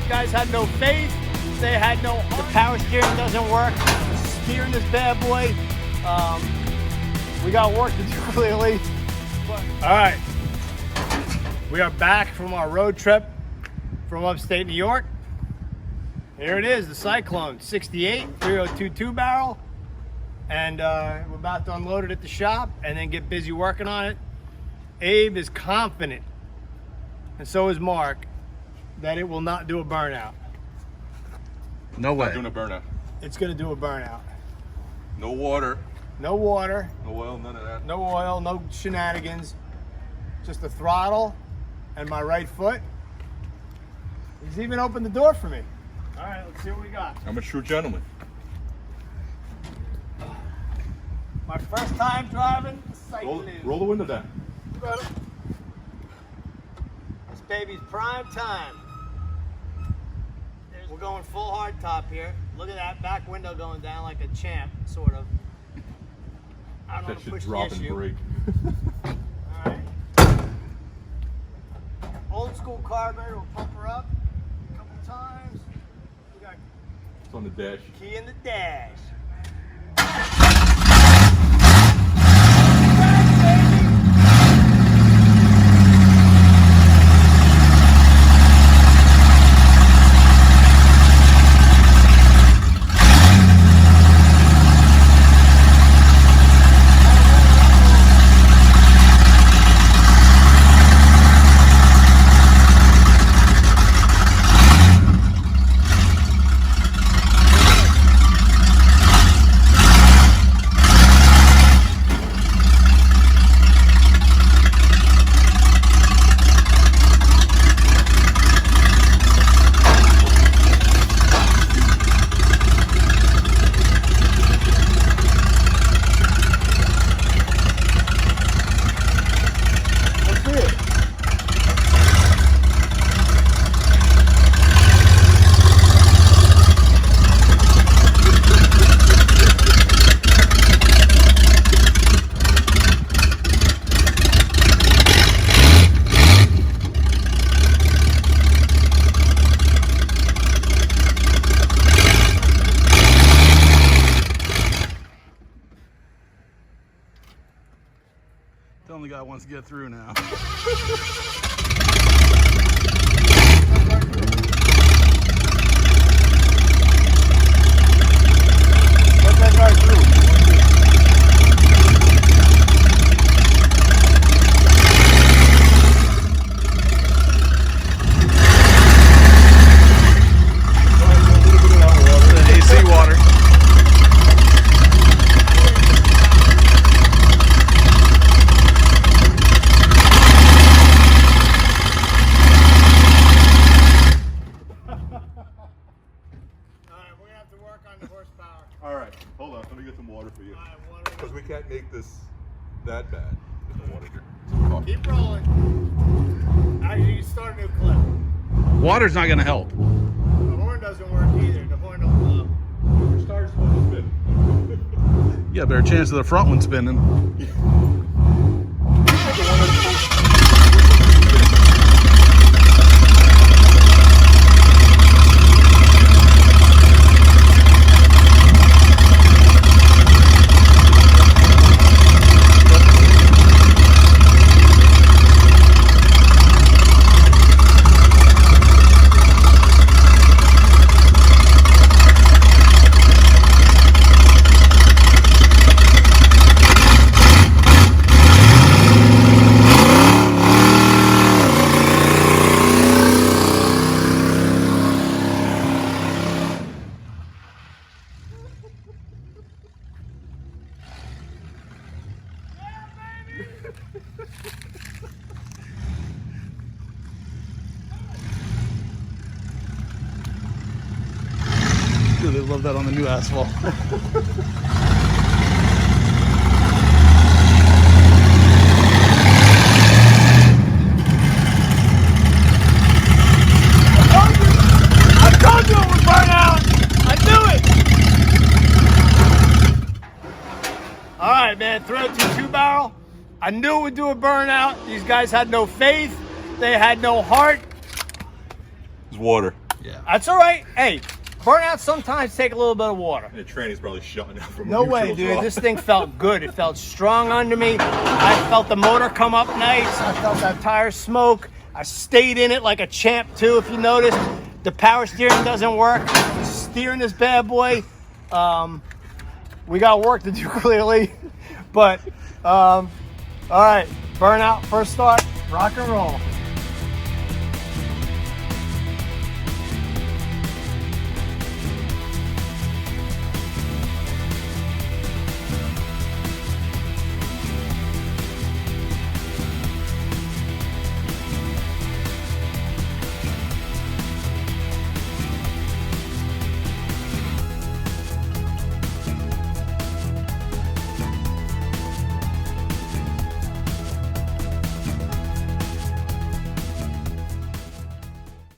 guys had no faith. They had no heart. The power steering doesn't work. Steering this bad boy. We got work to do clearly. But, all right. We are back from our road trip from upstate New York. Here it is, the Cyclone 68 3022 barrel. And we're about to unload it at the shop and then get busy working on it. Abe is confident, and so is Mark, that it will not do a burnout. No way. Not doing a burnout. It's gonna do a burnout. No water. No water. No oil, none of that. No oil, no shenanigans. Just the throttle and my right foot. He's even opened the door for me. All right, let's see what we got. I'm a true gentleman. My first time driving a Cyclone. Roll the window down. You got it. This baby's prime time. We're going full hard top here. Look at that back window going down like a champ, sort of. I don't know That how to should push drop the and issue. break. All right. Old school carburetor will pump her up a couple times. We got It's on the dash. key in the dash. The only guy wants to get through now. Let that guy through. The AC water. All right, hold on. Let me get some water for you. All right, water. Because we can't make this that bad. Get the water here. Keep rolling. Actually, you start a new clip. Water's not gonna help. The horn doesn't work either. The horn don't blow. Your star's supposed to spin. Yeah, better chance of the front one spinning. Dude, they love that on the new asphalt. I told you it would burn out. I knew it. All right, man. 302 barrel. I knew it would do a burnout. These guys had no faith. They had no heart. It's water. Yeah. That's all right. Hey, burnouts sometimes take a little bit of water. And the tranny's probably shutting out from No way, neutral dude. drop. This thing felt good. It felt strong under me. I felt the motor come up nice. I felt that tire smoke. I stayed in it like a champ, too, if you noticed. The power steering doesn't work. Steering this bad boy. We got work to do, clearly. But, all right. Burnout, first start. Rock and roll.